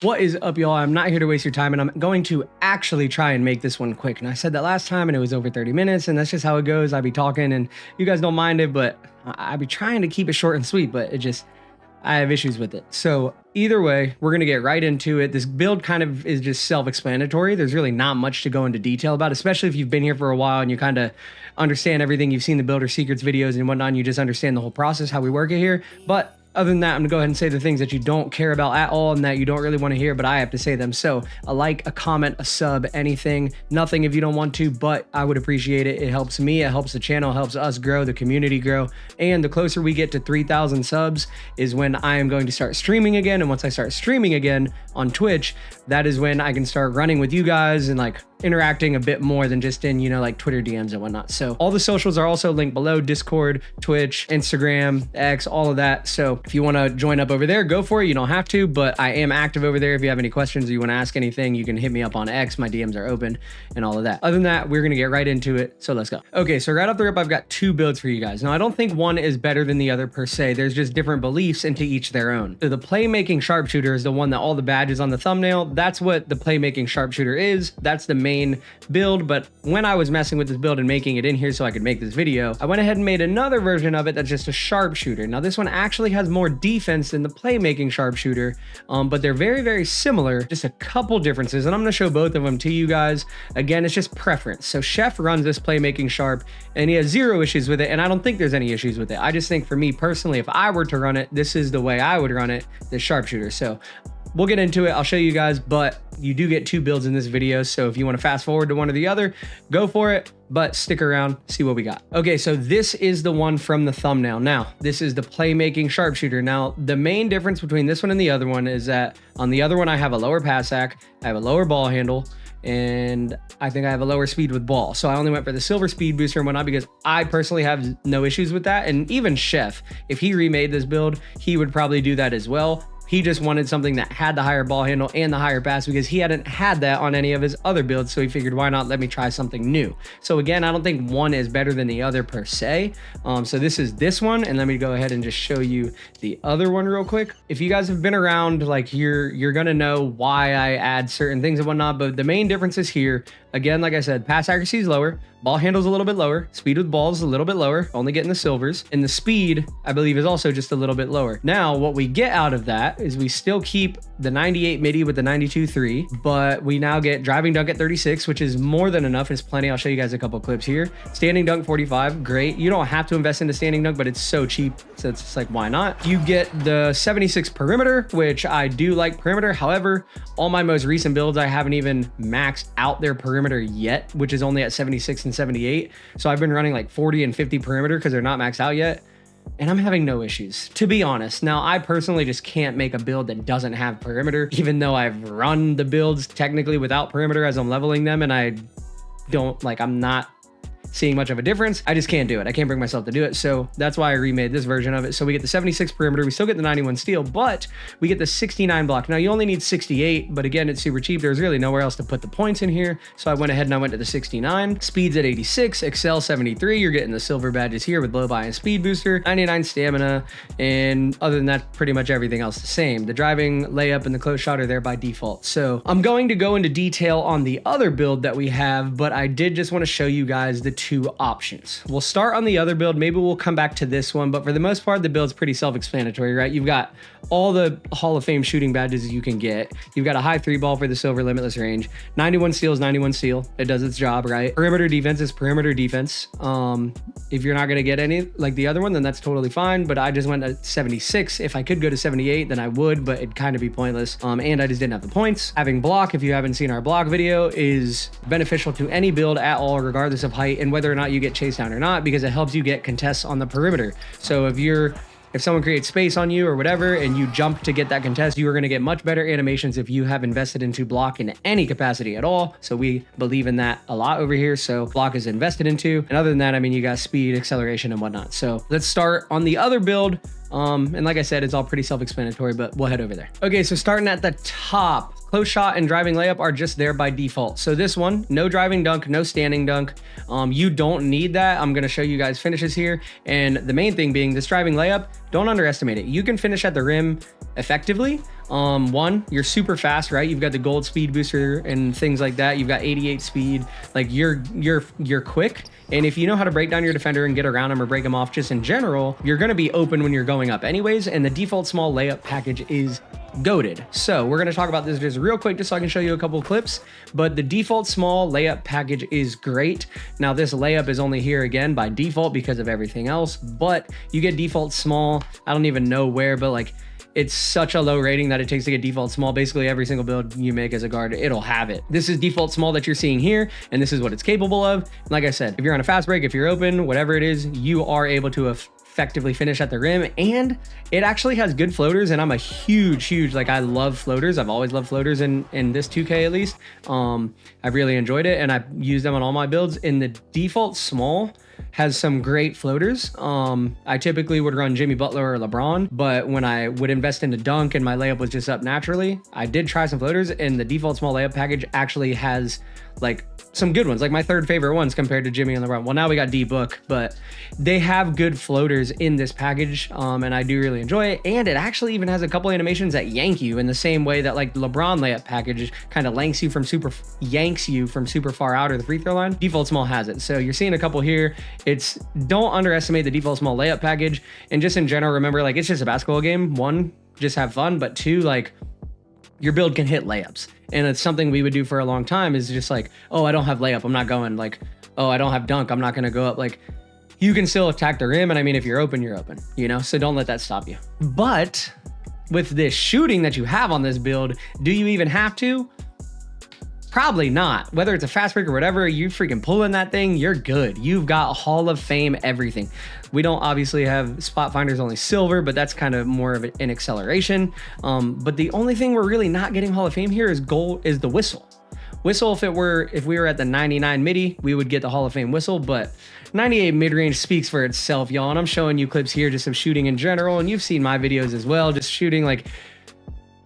What is up, y'all? I'm not here to waste your time, and I'm going to actually try and make this one quick. And I said that last time, and it was over 30 minutes, and that's just how it goes. I be talking, and you guys don't mind it, but I be trying to keep it short and sweet, but I have issues with it. So either way, we're going to get right into it. This build kind of is just self-explanatory. There's really not much to go into detail about, especially if you've been here for a while and you kind of understand everything. You've seen the builder secrets videos and whatnot, and you just understand the whole process, how we work it here. But other than that, I'm gonna go ahead and say the things that you don't care about at all and that you don't really want to hear, but I have to say them. So a like, a comment, a sub, anything, nothing if you don't want to, but I would appreciate it. It helps me, it helps the channel, helps us grow, the community grow. And the closer we get to 3,000 subs is when I am going to start streaming again. And once I start streaming again on Twitch, that is when I can start running with you guys and like interacting a bit more than just in, like Twitter DMs and whatnot. So all the socials are also linked below: Discord, Twitch, Instagram, X, all of that. So if you want to join up over there, go for it. You don't have to, but I am active over there. If you have any questions or you want to ask anything, you can hit me up on X. My DMs are open and all of that. Other than that, we're going to get right into it. So let's go. Okay, so right off the rip, I've got two builds for you guys. Now, I don't think one is better than the other per se. There's just different beliefs, into each their own. So the playmaking sharpshooter is the one that all the badges on the thumbnail, that's what the playmaking sharpshooter is. That's the main build. But when I was messing with this build and making it in here so I could make this video, I went ahead and made another version of it that's just a sharpshooter. Now this one actually has more defense than the playmaking sharpshooter, but they're very, very similar, just a couple differences, and I'm going to show both of them to you guys. Again, it's just preference. So Chef runs this playmaking sharp and he has zero issues with it, and I don't think there's any issues with it. I just think for me personally, if I were to run it, this is the way I would run it, the sharpshooter. So we'll get into it. I'll show you guys, but you do get two builds in this video. So if you want to fast forward to one or the other, go for it, but stick around, see what we got. Okay, so this is the one from the thumbnail. Now, this is the playmaking sharpshooter. Now, the main difference between this one and the other one is that on the other one, I have a lower pass act, I have a lower ball handle, and I think I have a lower speed with ball. So I only went for the silver speed booster and whatnot because I personally have no issues with that. And even Chef, if he remade this build, he would probably do that as well. He just wanted something that had the higher ball handle and the higher pass because he hadn't had that on any of his other builds. So he figured, why not let me try something new? So again, I don't think one is better than the other per se. So this is this one. And let me go ahead and just show you the other one real quick. If you guys have been around, like you're going to know why I add certain things and whatnot. But the main difference is here. Again, like I said, pass accuracy is lower, ball handle's a little bit lower, speed with balls a little bit lower, only getting the silvers, and the speed, I believe, is also just a little bit lower. Now, what we get out of that is we still keep the 98 midi with the 92.3, but we now get driving dunk at 36, which is more than enough. It's plenty. I'll show you guys a couple clips here. Standing dunk 45, great. You don't have to invest into standing dunk, but it's so cheap, so it's just like, why not? You get the 76 perimeter, which I do like perimeter. However, all my most recent builds, I haven't even maxed out their perimeter yet, which is only at 76 and 78. So I've been running like 40 and 50 perimeter because they're not maxed out yet, and I'm having no issues, to be honest. Now, I personally just can't make a build that doesn't have perimeter, even though I've run the builds technically without perimeter as I'm leveling them, and I'm not seeing much of a difference. I just can't do it. I can't bring myself to do it. So that's why I remade this version of it. So we get the 76 perimeter, we still get the 91 steal, but we get the 69 block. Now you only need 68, but again, it's super cheap. There's really nowhere else to put the points in here. So I went ahead and I went to the 69. Speeds at 86, excel 73. You're getting the silver badges here with low buy and speed booster, 99 stamina. And other than that, pretty much everything else the same. The driving, layup, and the close shot are there by default. So I'm going to go into detail on the other build that we have, but I did just want to show you guys the two options. We'll start on the other build. Maybe we'll come back to this one, but for the most part, the build's pretty self-explanatory, right? You've got all the Hall of Fame shooting badges you can get. You've got a high 3-ball for the silver limitless range. 91 steal is 91 steal. It does its job, right? Perimeter defense is perimeter defense. If you're not going to get any like the other one, then that's totally fine, but I just went to 76. If I could go to 78, then I would, but it'd kind of be pointless. And I just didn't have the points. Having block, if you haven't seen our block video, is beneficial to any build at all, regardless of height and whether or not you get chased down or not, because it helps you get contests on the perimeter. So if someone creates space on you or whatever and you jump to get that contest, you are going to get much better animations if you have invested into block in any capacity at all. So we believe in that a lot over here. So block is invested into. And other than that, I mean, you got speed, acceleration, and whatnot. So let's start on the other build. And like I said, it's all pretty self-explanatory, but we'll head over there. Okay, so starting at the top, close shot and driving layup are just there by default. So this one, no driving dunk, no standing dunk. You don't need that. I'm gonna show you guys finishes here. And the main thing being this driving layup, don't underestimate it. You can finish at the rim effectively, One, you're super fast, right? You've got the gold speed booster and things like that. You've got 88 speed. Like you're quick. And if you know how to break down your defender and get around them or break them off just in general, you're going to be open when you're going up anyways. And the default small layup package is goated. So we're going to talk about this just real quick, just so I can show you a couple of clips. But the default small layup package is great. Now this layup is only here again by default because of everything else, but you get default small. I don't even know where, but like, it's such a low rating that it takes to get default small. Basically every single build you make as a guard, it'll have it. This is default small that you're seeing here, and this is what it's capable of. And like I said, if you're on a fast break, if you're open, whatever it is, you are able to effectively finish at the rim. And it actually has good floaters, and I'm a huge, like, I love floaters. I've always loved floaters in this 2K at least. I've really enjoyed it, and I've used them on all my builds. In the default small has some great floaters. I typically would run Jimmy Butler or LeBron, but when I would invest into dunk and my layup was just up naturally, I did try some floaters, and the default small layup package actually has like some good ones, like my third favorite ones compared to Jimmy and LeBron. Well, now we got D-Book, but they have good floaters in this package, and I do really enjoy it. And it actually even has a couple animations that yank you in the same way that like the LeBron layup package kind of yanks you from super far out of the free throw line. Default small has it. So you're seeing a couple here. Don't underestimate the default small layup package. And just in general, remember, like, it's just a basketball game. One, just have fun, but two, like, your build can hit layups. And it's something we would do for a long time, is just like, oh, I don't have layup, I'm not going. Like, oh, I don't have dunk, I'm not going to go up. Like, you can still attack the rim. And I mean, if you're open, you're open, you know? So don't let that stop you. But with this shooting that you have on this build, do you even have to? Probably not. Whether it's a fast break or whatever, you freaking pulling that thing, you're good. You've got Hall of Fame everything. We don't obviously have spot finders, only silver, but that's kind of more of an acceleration. But the only thing we're really not getting Hall of Fame here is the whistle. Whistle, if we were at the 99 midi, we would get the Hall of Fame whistle, but 98 mid-range speaks for itself, y'all. And I'm showing you clips here just of shooting in general, and you've seen my videos as well, just shooting. Like,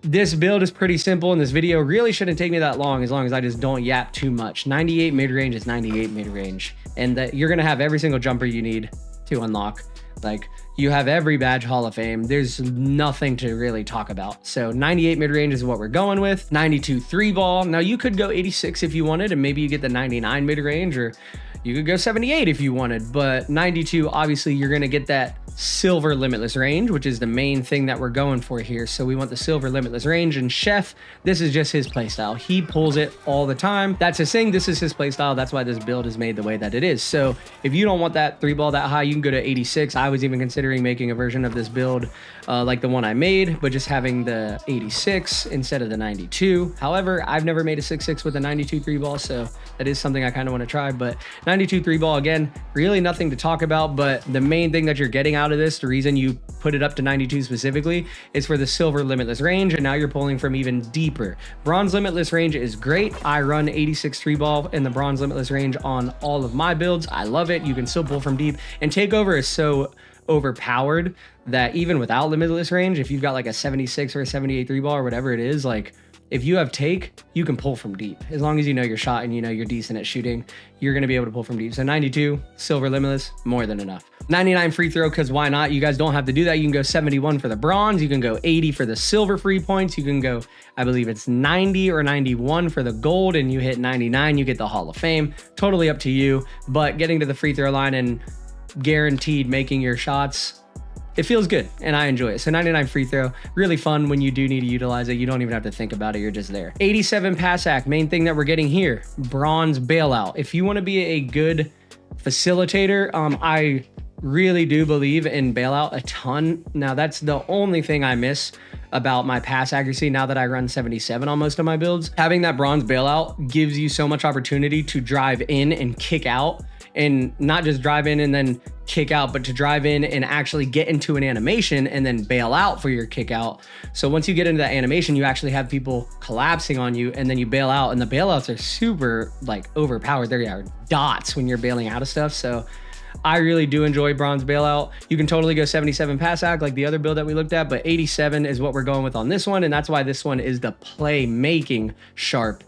this build is pretty simple, and this video really shouldn't take me that long as I just don't yap too much. 98 mid-range is 98 mid-range, and that you're gonna have every single jumper you need to unlock. Like, you have every badge Hall of Fame. There's nothing to really talk about. So 98 mid-range is what we're going with. 92 three ball. Now you could go 86 if you wanted, and maybe you get the 99 mid-range, or you could go 78 if you wanted, but 92, obviously you're gonna get that silver limitless range, which is the main thing that we're going for here. So we want the silver limitless range, and Chef, this is just his playstyle. He pulls it all the time. That's his thing. This is his playstyle. That's why this build is made the way that it is. So if you don't want that three ball that high, you can go to 86. I was even considering making a version of this build like the one I made, but just having the 86 instead of the 92. However, I've never made a 6-6 with a 92 three ball, so that is something I kind of want to try. But 92 three ball, again, really nothing to talk about, but the main thing that you're getting out of this, the reason you put it up to 92 specifically, is for the silver limitless range, and now you're pulling from even deeper. Bronze limitless range is great. I run 86 three ball in the bronze limitless range on all of my builds. I love it. You can still pull from deep, and takeover is so overpowered that even without limitless range, if you've got like a 76 or a 78 three ball or whatever it is, like, if you have take, you can pull from deep. As long as you know your shot and you know you're decent at shooting, you're gonna be able to pull from deep. So 92, silver limitless, more than enough. 99 free throw, because why not? You guys don't have to do that. You can go 71 for the bronze. You can go 80 for the silver free points. You can go, I believe it's 90 or 91 for the gold, and you hit 99, you get the Hall of Fame. Totally up to you, but getting to the free throw line and guaranteed making your shots, it feels good, and I enjoy it. So 99 free throw, really fun when you do need to utilize it. You don't even have to think about it, you're just there. 87 pass act, main thing that we're getting here, bronze bailout. If you want to be a good facilitator, I really do believe in bailout a ton. Now that's the only thing I miss about my pass accuracy now that I run 77 on most of my builds. Having that bronze bailout gives you so much opportunity to drive in and kick out, and not just drive in and then kick out, but to drive in and actually get into an animation and then bail out for your kick out. So once you get into that animation, you actually have people collapsing on you, and then you bail out, and the bailouts are super like overpowered. There are dots when you're bailing out of stuff. So I really do enjoy bronze bailout. You can totally go 77 pass act like the other build that we looked at, but 87 is what we're going with on this one. And that's why this one is the playmaking sharp,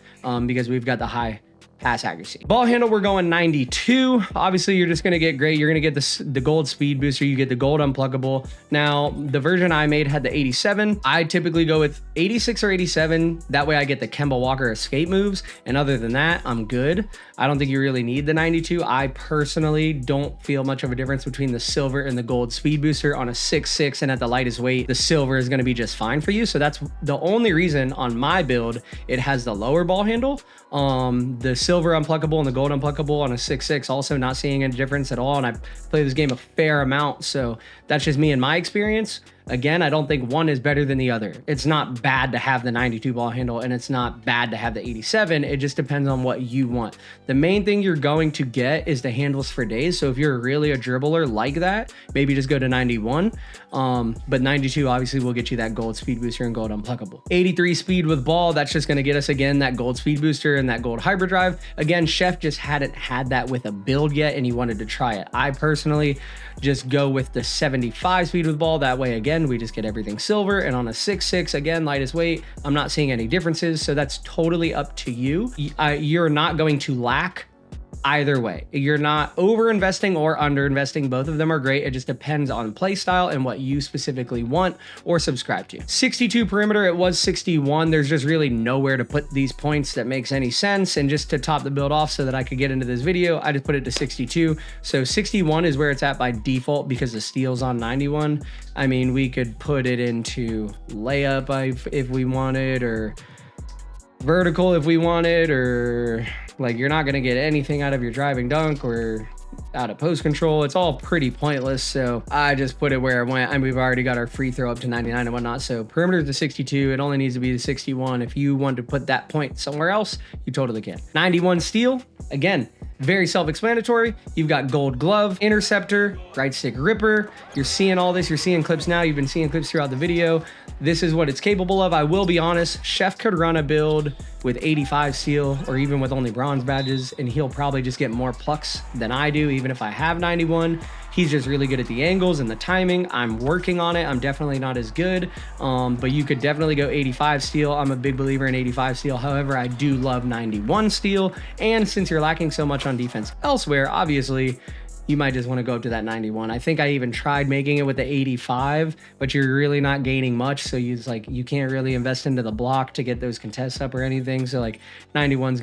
because we've got the high pass accuracy. Ball handle, we're going 92. Obviously, you're just going to get great. You're going to get the gold speed booster. You get the gold unpluckable. Now, the version I made had the 87. I typically go with 86 or 87. That way I get the Kemba Walker escape moves. And other than that, I'm good. I don't think you really need the 92. I personally don't feel much of a difference between the silver and the gold speed booster on a 6'6", and at the lightest weight, the silver is going to be just fine for you. So that's the only reason on my build it has the lower ball handle. The silver unpluckable and the gold unpluckable on a 6'6", also not seeing any difference at all. And I play this game a fair amount, so that's just me and my experience. Again, I don't think one is better than the other. It's not bad to have the 92 ball handle, and it's not bad to have the 87. It just depends on what you want. The main thing you're going to get is the handles for days. So if you're really a dribbler like that, maybe just go to 91. But 92 obviously will get you that gold speed booster and gold unpluckable. 83 speed with ball, that's just going to get us again that gold speed booster and that gold hyperdrive. Again, Chef just hadn't had that with a build yet, and he wanted to try it. I personally just go with the 75 speed with ball. That way, again, we just get everything silver. And on a 6'6", again, lightest weight, I'm not seeing any differences. So that's totally up to you. You're not going to lack either way. You're not over investing or under investing. Both of them are great. It just depends on play style and what you specifically want or subscribe to. 62 perimeter, it was 61. There's just really nowhere to put these points that makes any sense. And just to top the build off so that I could get into this video, I just put it to 62. So 61 is where it's at by default because the steal's on 91. I mean, we could put it into layup if we wanted, or vertical if we wanted, or like you're not going to get anything out of your driving dunk or out of post control. It's all pretty pointless. So I just put it where it went. And we've already got our free throw up to 99 and whatnot. So perimeter is the 62. It only needs to be the 61. If you want to put that point somewhere else, you totally can. 91 steal, again, very self-explanatory. You've got gold glove, interceptor, right stick ripper. You're seeing all this. You're seeing clips now. You've been seeing clips throughout the video. This is what it's capable of. I will be honest, Chef could run a build with 85 steal or even with only bronze badges, and he'll probably just get more plucks than I do, even if I have 91. He's just really good at the angles and the timing. I'm working on it. I'm definitely not as good, but you could definitely go 85 steal. I'm a big believer in 85 steal. However, I do love 91 steal. And since you're lacking so much on defense elsewhere, obviously, you might just want to go up to that 91. I think I even tried making it with the 85, but you're really not gaining much. So you can't really invest into the block to get those contests up or anything. So like 91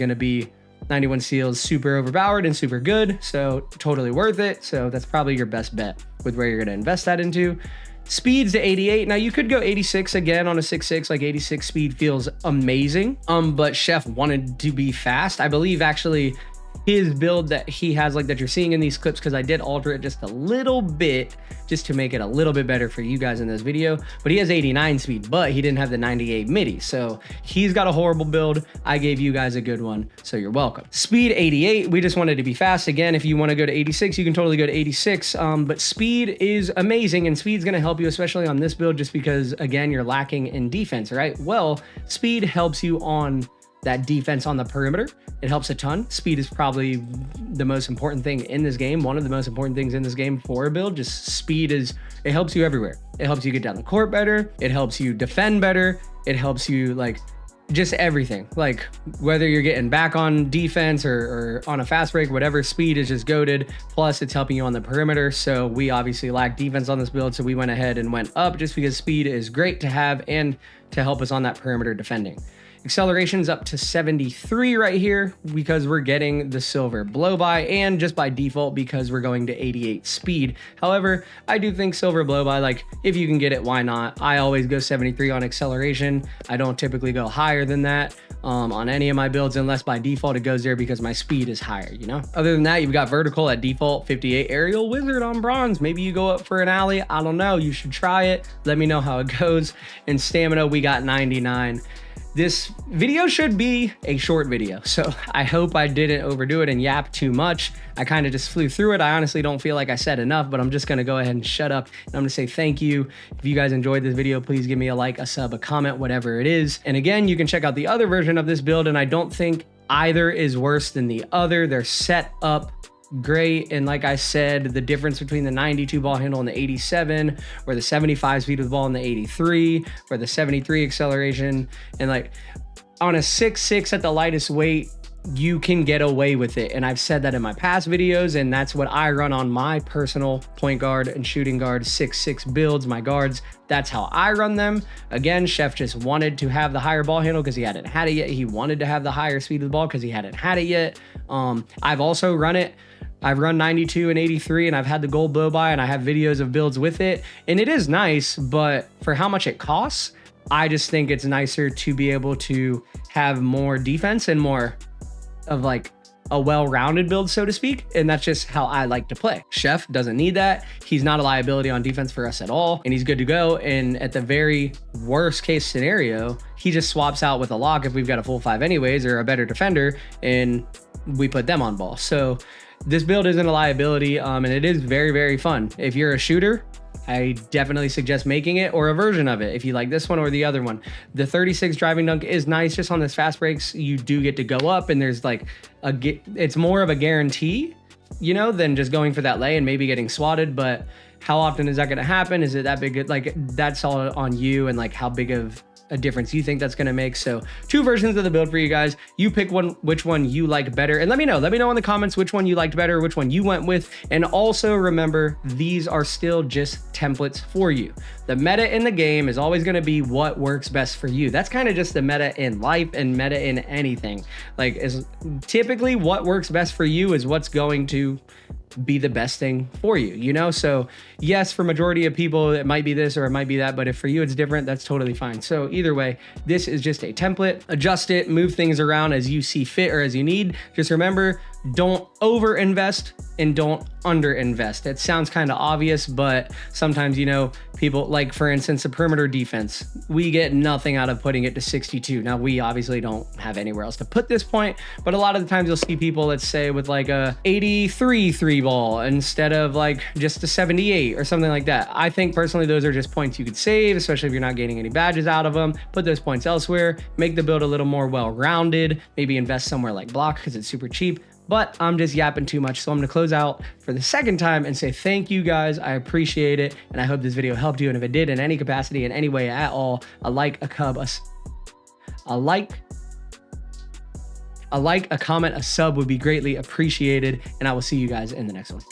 steals super overpowered and super good. So totally worth it. So that's probably your best bet with where you're going to invest that into. Speeds to 88. Now you could go 86 again on a 6'6", like 86 speed feels amazing. But Chef wanted to be fast. I believe actually his build that he has, like that you're seeing in these clips, because I did alter it just a little bit just to make it a little bit better for you guys in this video, but he has 89 speed, but he didn't have the 98 midi. So he's got a horrible build. I gave you guys a good one, so you're welcome. Speed 88, we just wanted to be fast. Again, if you want to go to 86, you can totally go to 86, but speed is amazing, and speed's going to help you, especially on this build, just because, again, you're lacking in defense, right? Well, speed helps you on that defense on the perimeter. It helps a ton. Speed is probably the most important thing in this game. One of the most important things in this game for a build. Just speed it helps you everywhere. It helps you get down the court better. It helps you defend better. It helps you like just everything. Like whether you're getting back on defense or on a fast break, whatever, speed is just goated. Plus it's helping you on the perimeter. So we obviously lack defense on this build. So we went ahead and went up just because speed is great to have and to help us on that perimeter defending. Acceleration's up to 73 right here because we're getting the silver blow by, and just by default because we're going to 88 speed. However, I do think silver blow by, like if you can get it, why not? I always go 73 on acceleration. I don't typically go higher than that on any of my builds, unless by default it goes there because my speed is higher, you know? Other than that, you've got vertical at default, 58 aerial wizard on bronze. Maybe you go up for an alley. I don't know. You should try it. Let me know how it goes. And stamina, we got 99. This video should be a short video, so I hope I didn't overdo it and yap too much. I kind of just flew through it. I honestly don't feel like I said enough, but I'm just going to go ahead and shut up. And I'm going to say thank you. If you guys enjoyed this video, please give me a like, a sub, a comment, whatever it is. And again, you can check out the other version of this build, and I don't think either is worse than the other. They're set up great. And like I said, the difference between the 92 ball handle and the 87, or the 75 speed with ball and the 83, or the 73 acceleration, and like on a 6'6" at the lightest weight, you can get away with it. And I've said that in my past videos, and that's what I run on my personal point guard and shooting guard 6'6" builds, my guards. That's how I run them. Again, Chef just wanted to have the higher ball handle because he hadn't had it yet. He wanted to have the higher speed of the ball because he hadn't had it yet. I've also run it. I've run 92 and 83, and I've had the gold blow by, and I have videos of builds with it. And it is nice, but for how much it costs, I just think it's nicer to be able to have more defense and more of like a well-rounded build, so to speak. And that's just how I like to play. Chef doesn't need that. He's not a liability on defense for us at all, and he's good to go. And at the very worst case scenario, he just swaps out with a lock if we've got a full 5 anyways, or a better defender, and we put them on ball. So this build isn't a liability, and it is very, very fun. If you're a shooter, I definitely suggest making it, or a version of it if you like this one or the other one. The 36 driving dunk is nice. Just on this fast breaks, you do get to go up, and there's like it's more of a guarantee, you know, than just going for that lay and maybe getting swatted. But how often is that going to happen? Is it that big? Like, that's all on you, and like how big of a difference you think that's going to make. So 2 versions of the build for you guys. You pick which one you like better, and let me know in the comments which one you liked better, which one you went with. And also remember, these are still just templates for you. The meta in the game is always going to be what works best for you. That's kind of just the meta in life and meta in anything. Like, is typically what works best for you is what's going to be the best thing for you, you know? So yes, for majority of people, it might be this or it might be that, but if for you it's different, that's totally fine. So either way, this is just a template. Adjust it, move things around as you see fit or as you need. Just remember, don't over invest and don't under invest. It sounds kind of obvious, but sometimes, you know, people, like for instance, the perimeter defense, we get nothing out of putting it to 62. Now, we obviously don't have anywhere else to put this point, but a lot of the times you'll see people, let's say, with like a 83 3 ball instead of like just a 78 or something like that. I think personally, those are just points you could save, especially if you're not getting any badges out of them. Put those points elsewhere, make the build a little more well-rounded, maybe invest somewhere like block because it's super cheap. But I'm just yapping too much, so I'm gonna close out for the second time and say thank you guys. I appreciate it, and I hope this video helped you. And if it did in any capacity, in any way at all, a like, a comment, a sub would be greatly appreciated, and I will see you guys in the next one.